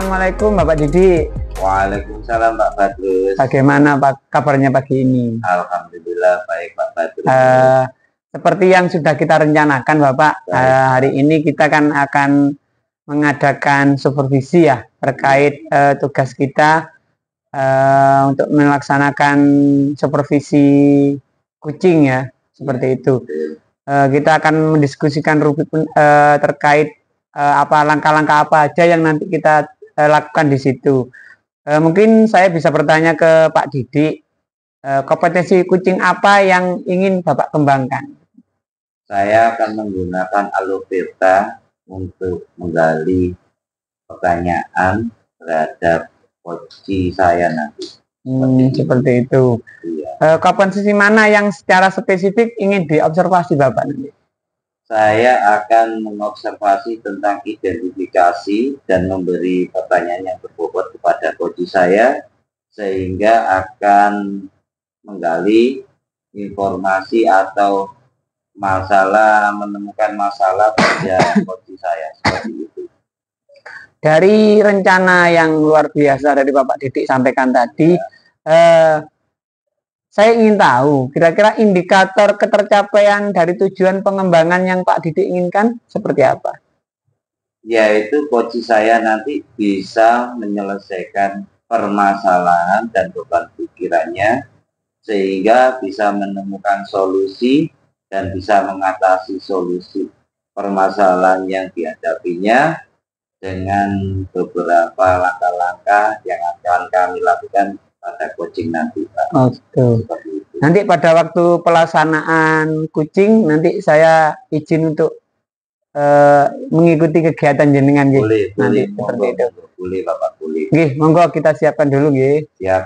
Assalamualaikum Bapak Didi. Waalaikumsalam Pak Badrus. Bagaimana Pak kabarnya pagi ini? Alhamdulillah baik Pak Badrus. Seperti yang sudah kita rencanakan Bapak, hari ini kita kan akan mengadakan supervisi ya terkait tugas kita untuk melaksanakan supervisi kucing ya, seperti itu. Kita akan mendiskusikan terkait apa langkah-langkah apa aja yang nanti kita lakukan di situ. Mungkin saya bisa bertanya ke Pak Didi, kompetensi kucing apa yang ingin Bapak kembangkan? Saya akan menggunakan Alovirta untuk menggali pertanyaan terhadap coach saya nanti. Seperti itu. Iya. Kompetensi mana yang secara spesifik ingin diobservasi Bapak nanti? Saya akan mengobservasi tentang identifikasi dan memberi pertanyaan yang berbobot kepada coach saya, sehingga akan menggali informasi atau menemukan masalah pada coach saya, seperti itu. Dari rencana yang luar biasa dari Bapak Didi sampaikan tadi, saya ingin tahu kira-kira indikator ketercapaian dari tujuan pengembangan yang Pak Didi inginkan seperti apa? Yaitu coach saya nanti bisa menyelesaikan permasalahan dan beban pikirannya, sehingga bisa menemukan solusi dan bisa mengatasi solusi permasalahan yang dihadapinya dengan beberapa langkah-langkah yang akan kami lakukan pada coaching nanti, Pak. Oke. Nanti pada waktu pelaksanaan kucing nanti saya izin untuk mengikuti kegiatan jenengan gitu. Boleh, nanti boleh, seperti itu. Boleh, Bapak, boleh. Nggih, monggo kita siapkan dulu nggih. Siap,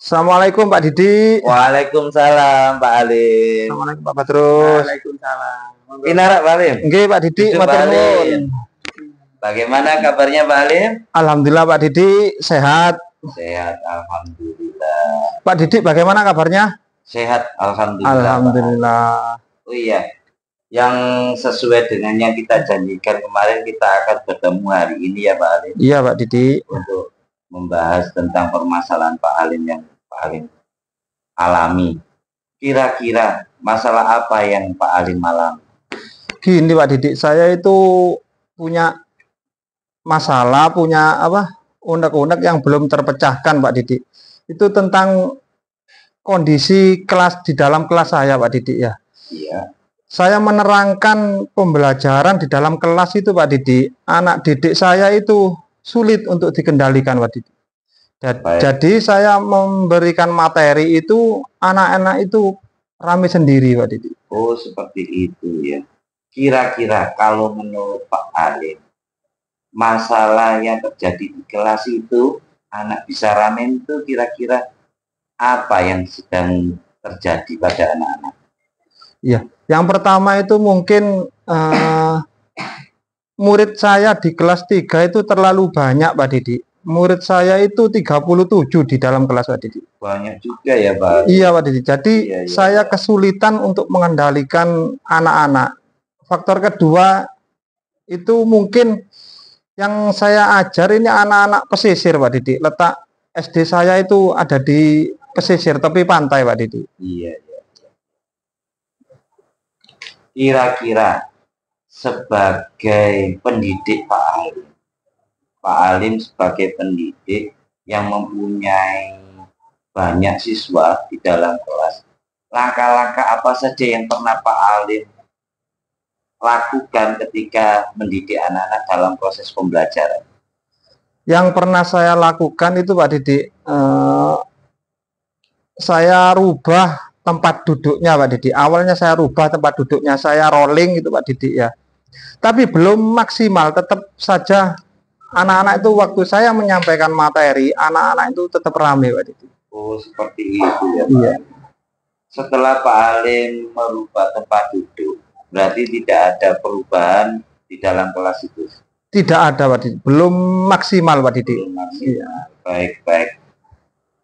Assalamualaikum Pak Didi. Waalaikumsalam Pak Alim. Assalamualaikum Pak Badrus. Waalaikumsalam. Inarak Pak Alim. Nggih Pak Didi, matur nuwun. Bagaimana kabarnya Pak Alim? Alhamdulillah Pak Didi sehat. Sehat, alhamdulillah. Pak Didi bagaimana kabarnya? Sehat, alhamdulillah. Alhamdulillah. Pak. Oh iya, yang sesuai dengan yang kita janjikan kemarin, kita akan bertemu hari ini ya Pak Alim. Iya Pak Didi. Untuk membahas tentang permasalahan Pak Alim yang Pak Alim alami. Kira-kira masalah apa yang Pak Alim alami? Gini Pak Didi, saya itu punya masalah, punya unek-unek yang belum terpecahkan Pak Didi. Itu tentang kondisi kelas di dalam kelas saya Pak Didi ya. Iya. Saya menerangkan pembelajaran di dalam kelas itu Pak Didi, anak didik saya itu sulit untuk dikendalikan Pak Didi. Jadi saya memberikan materi itu, anak-anak itu rame sendiri Pak Didi. Oh seperti itu ya. Kira-kira kalau menurut Pak Alim, masalah yang terjadi di kelas itu, anak bisa rame itu kira-kira apa yang sedang terjadi pada anak-anak? Ya, yang pertama itu mungkin murid saya di kelas 3 itu terlalu banyak Pak Didi. Murid saya itu 37 di dalam kelas Pak Didi. Banyak juga ya Pak. Iya Pak Didi. Jadi saya kesulitan untuk mengendalikan anak-anak. Faktor kedua itu mungkin yang saya ajar ini anak-anak pesisir Pak Didi. Letak SD saya itu ada di pesisir tepi pantai Pak Didi. Iya. Kira-kira sebagai pendidik Pak Alim sebagai pendidik yang mempunyai banyak siswa di dalam kelas, langkah-langkah apa saja yang pernah Pak Alim lakukan ketika mendidik anak-anak dalam proses pembelajaran? Yang pernah saya lakukan itu Pak Didi, saya rubah tempat duduknya Pak Didi. Awalnya saya rubah tempat duduknya, saya rolling itu Pak Didi ya. Tapi belum maksimal, tetap saja anak-anak itu waktu saya menyampaikan materi, anak-anak itu tetap ramai Pak Didi. Oh seperti itu ya Pak. Iya. Setelah Pak Alim merubah tempat duduk, berarti tidak ada perubahan di dalam kelas itu? Tidak ada Pak Didi, belum maksimal Pak Didi. Belum maksimal. Iya. Baik.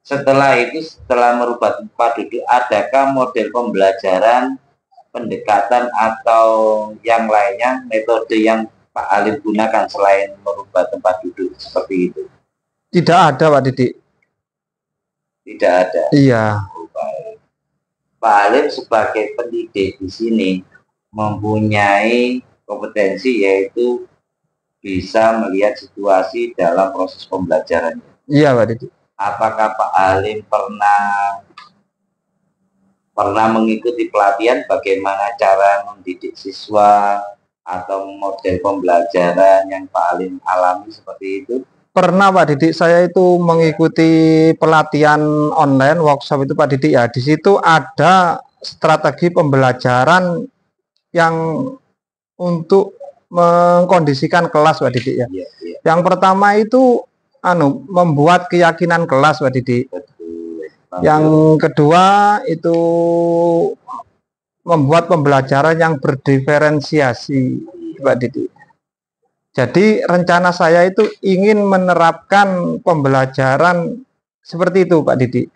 Setelah itu, setelah merubah tempat duduk, adakah model pembelajaran, pendekatan atau yang lainnya, metode yang Pak Alim gunakan selain merubah tempat duduk seperti itu? Tidak ada Pak Didik. Tidak ada. Iya. Oh, baik. Pak Alim sebagai pendidik di sini mempunyai kompetensi, yaitu bisa melihat situasi dalam proses pembelajaran. Iya Pak Didik. Apakah Pak Alim pernah mengikuti pelatihan bagaimana cara mendidik siswa atau model pembelajaran yang Pak Alim alami seperti itu? Pernah Pak Didik, saya itu mengikuti pelatihan online workshop itu Pak Didik ya. Di situ ada strategi pembelajaran yang untuk mengkondisikan kelas Pak Didik ya. Iya, iya. Yang pertama itu membuat keyakinan kelas Pak Didik. Betul. Yang kedua itu membuat pembelajaran yang berdiferensiasi Pak Didik. Jadi rencana saya itu ingin menerapkan pembelajaran seperti itu Pak Didik.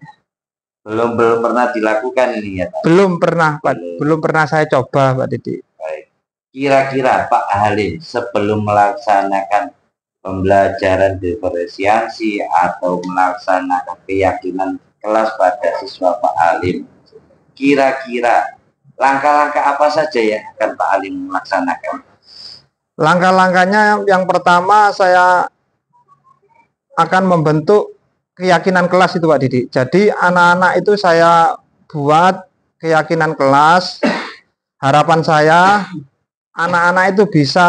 Belum pernah dilakukan ini ya Pak? Belum pernah Pak, belum pernah saya coba Pak Didik. Baik. Kira-kira Pak Halim sebelum melaksanakan pembelajaran diferensiasi atau melaksanakan keyakinan kelas pada siswa Pak Halim, kira-kira langkah-langkah apa saja yang akan Pak Halim melaksanakan? Langkah-langkahnya yang pertama saya akan membentuk keyakinan kelas itu Pak Didik. Jadi anak-anak itu saya buat keyakinan kelas. Harapan saya anak-anak itu bisa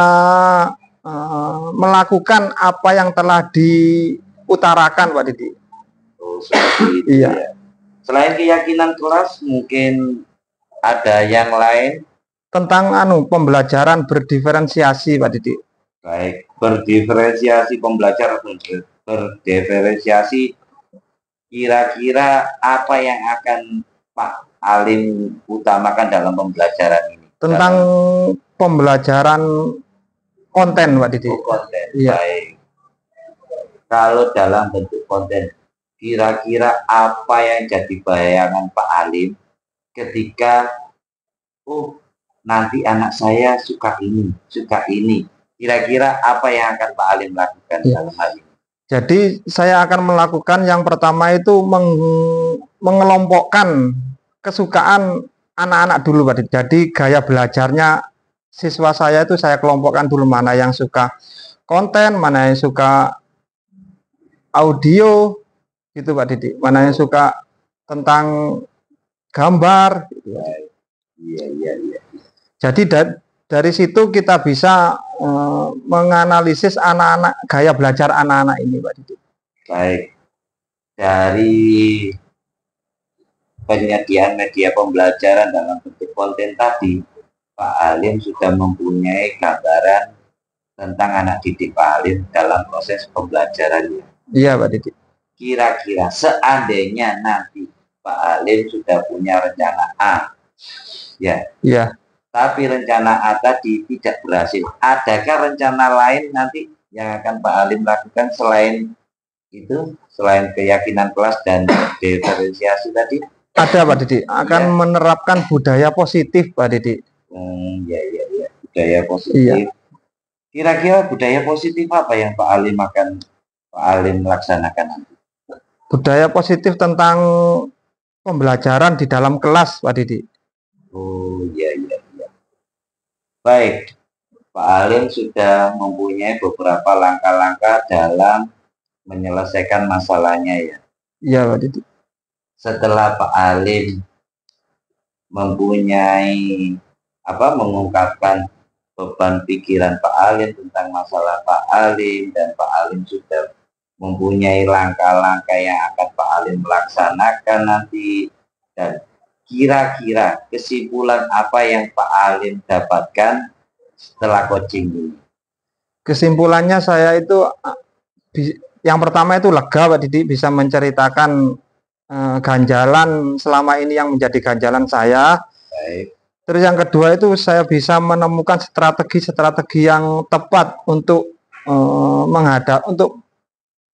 melakukan apa yang telah diutarakan Pak Didik. Oh, seperti itu. Iya. Ya. Selain keyakinan kelas, mungkin ada yang lain tentang pembelajaran berdiferensiasi Pak Didik. Baik, berdiferensiasi pembelajaran berdiferensiasi, kira-kira apa yang akan Pak Alim utamakan dalam pembelajaran ini? Tentang pembelajaran konten Pak Didik. Konten. Iya. Baik. Kalau dalam bentuk konten, kira-kira apa yang jadi bayangan Pak Alim ketika nanti anak saya suka ini. Kira-kira apa yang akan Pak Alim lakukan dalam hal ini? Jadi saya akan melakukan yang pertama itu mengelompokkan kesukaan anak-anak dulu Pak Didik. Jadi gaya belajarnya siswa saya itu saya kelompokkan dulu, mana yang suka konten, mana yang suka audio gitu Pak Didik, mana yang suka tentang gambar. Iya. Jadi dari situ kita bisa menganalisis anak-anak, gaya belajar anak-anak ini Pak Didik. Baik, dari penyediaan media pembelajaran dalam bentuk konten tadi, Pak Alim sudah mempunyai gambaran tentang anak didik Pak Alim dalam proses pembelajarannya. Iya Pak Didik. Kira-kira seandainya nanti Pak Alim sudah punya rencana A, ya. Iya. Tapi rencana A tadi tidak berhasil. Adakah rencana lain nanti yang akan Pak Alim lakukan selain itu, selain keyakinan kelas dan diferensiasi tadi? Ada Pak Didik, akan menerapkan budaya positif Pak Didik. Ya. Budaya positif. Kira-kira budaya positif apa yang Pak Alim laksanakan nanti? Budaya positif tentang pembelajaran di dalam kelas Pak Didik. Oh iya. Baik, Pak Alim sudah mempunyai beberapa langkah-langkah dalam menyelesaikan masalahnya ya. Iya Pak Didik. Setelah Pak Alim mengungkapkan beban pikiran Pak Alim tentang masalah Pak Alim, dan Pak Alim sudah mempunyai langkah-langkah yang akan Pak Alim laksanakan nanti, dan kira-kira kesimpulan apa yang Pak Alim dapatkan setelah coaching ini? Kesimpulannya saya itu yang pertama itu lega Pak Didik, bisa menceritakan ganjalan selama ini yang menjadi ganjalan saya. Baik. Terus yang kedua itu saya bisa menemukan strategi-strategi yang tepat untuk untuk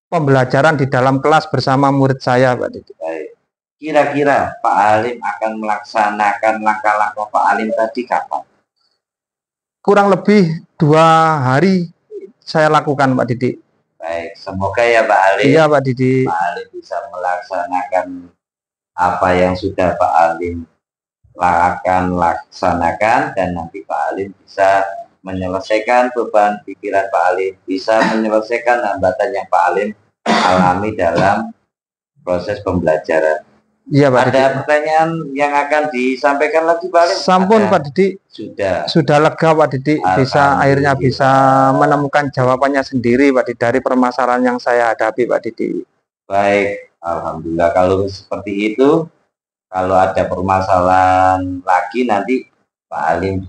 pembelajaran di dalam kelas bersama murid saya Pak Didik. Baik. Kira-kira Pak Alim akan melaksanakan langkah-langkah Pak Alim tadi kapan? kurang lebih 2 hari saya lakukan Pak Didi. Baik, semoga ya Pak Alim. Iya Pak Didi. Pak Alim bisa melaksanakan apa yang sudah Pak Alim akan laksanakan, dan nanti Pak Alim bisa menyelesaikan beban pikiran Pak Alim, bisa menyelesaikan hambatan yang Pak Alim alami dalam proses pembelajaran. Iya Pak Didi. Ada pertanyaan yang akan disampaikan lagi Pak Alim? Sampun Ada? Pak Didi. Sudah lega Pak Didi, akhirnya bisa menemukan jawabannya sendiri Pak Didi dari permasalahan yang saya hadapi Pak Didi. Baik, alhamdulillah. Kalau seperti itu, kalau ada permasalahan lagi nanti Pak Alim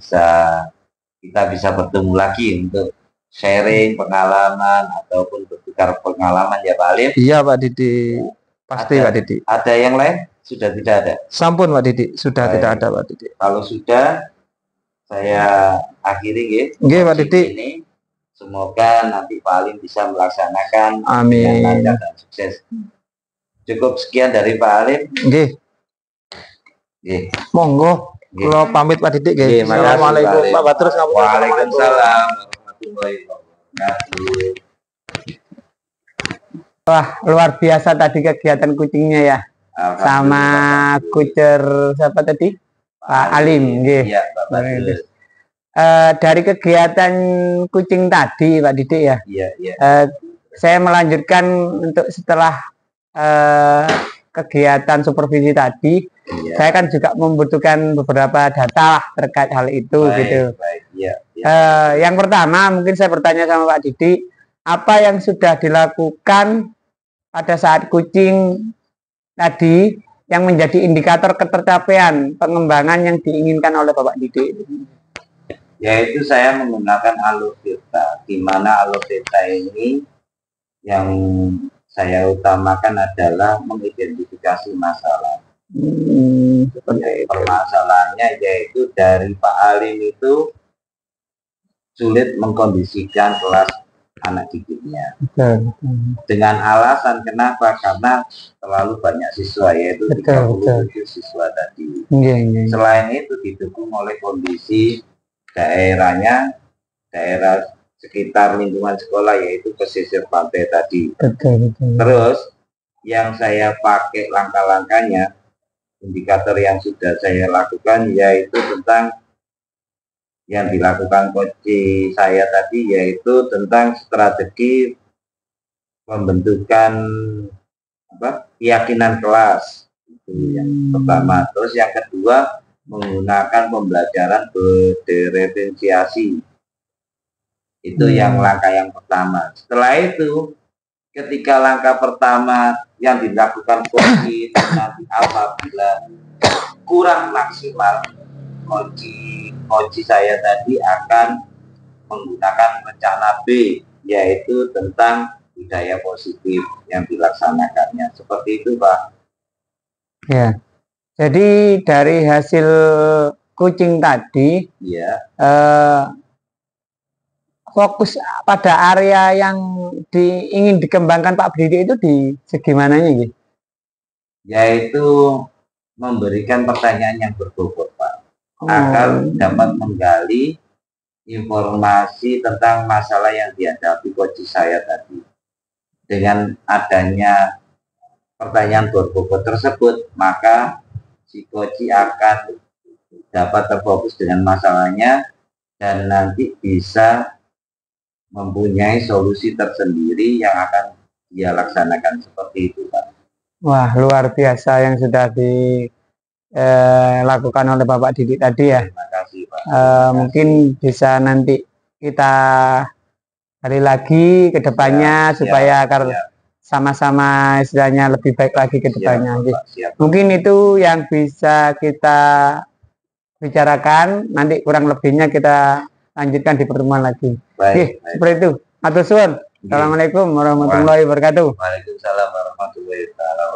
kita bisa bertemu lagi untuk sharing pengalaman ataupun bertukar pengalaman ya Pak Alim. Iya Pak Didi, pasti Pak Didi. Ada yang lain? Sudah tidak ada? Sampun Pak Didi, sudah. Baik. Tidak ada Pak Didi. Kalau sudah, saya akhiri ya. Nggih Pak Didi. Ini semoga nanti Pak Alim bisa melaksanakan amin dengan lancar dan sukses. Cukup sekian dari Pak Alim. Nggih. Nggih. Monggo. Kalau pamit Pak Didi nggih. Assalamualaikum Pak Batrus. Waalaikumsalam warahmatullahi wabarakatuh. Wah, luar biasa tadi kegiatan kucingnya ya. Sama kucer siapa tadi? Pak Alim, nggih. Iya, Pak Batrus. Dari kegiatan kucing tadi, Pak Didi ya. Iya. Saya melanjutkan untuk setelah kegiatan supervisi tadi. Iya. Saya kan juga membutuhkan beberapa data lah terkait hal itu, gitu. Baik, iya. Yang pertama, mungkin saya bertanya sama Pak Didi, apa yang sudah dilakukan pada saat kucing tadi yang menjadi indikator ketercapaian pengembangan yang diinginkan oleh Bapak Didi? Yaitu saya menggunakan Allotheta, di mana Allotheta ini yang saya utamakan adalah mengidentifikasi masalah. Permasalahannya yaitu dari Pak Alim itu sulit mengkondisikan kelas anak didiknya. Dengan alasan kenapa? Karena terlalu banyak siswa, yaitu 37 siswa tadi. Selain itu didukung oleh kondisi daerah sekitar lingkungan sekolah, yaitu pesisir pantai tadi. Terus yang saya pakai langkah-langkahnya, indikator yang sudah saya lakukan, yaitu tentang yang dilakukan coach saya tadi, yaitu tentang strategi pembentukan keyakinan kelas. Itu yang pertama. Terus yang kedua, menggunakan pembelajaran berdiferensiasi. Itu yang langkah yang pertama. Setelah itu, ketika langkah pertama yang dilakukan coach nanti apabila kurang maksimal, coach saya tadi akan menggunakan rencana B, yaitu tentang budaya positif yang dilaksanakannya. Seperti itu Pak. Ya. Jadi dari hasil kucing tadi, ya, fokus pada area yang ingin dikembangkan Pak Didi itu di segi mananya gitu? Yaitu memberikan pertanyaan yang berbobot Pak, agar dapat menggali informasi tentang masalah yang dihadapi coach saya tadi. Dengan adanya pertanyaan berbobot tersebut, maka si coach akan dapat terfokus dengan masalahnya dan nanti bisa mempunyai solusi tersendiri yang akan dia laksanakan. Seperti itu Pak. Wah, luar biasa yang sudah dilakukan oleh Bapak Didi tadi ya. Terima kasih Pak. Mungkin bisa nanti kita cari lagi ke depannya supaya agar sama-sama istilahnya lebih baik lagi ke depannya. Mungkin itu yang bisa kita bicarakan, nanti kurang lebihnya kita lanjutkan di pertemuan lagi. Baik. Seperti itu. Matur suwun. Assalamualaikum warahmatullahi wabarakatuh. Waalaikumsalam warahmatullahi wabarakatuh.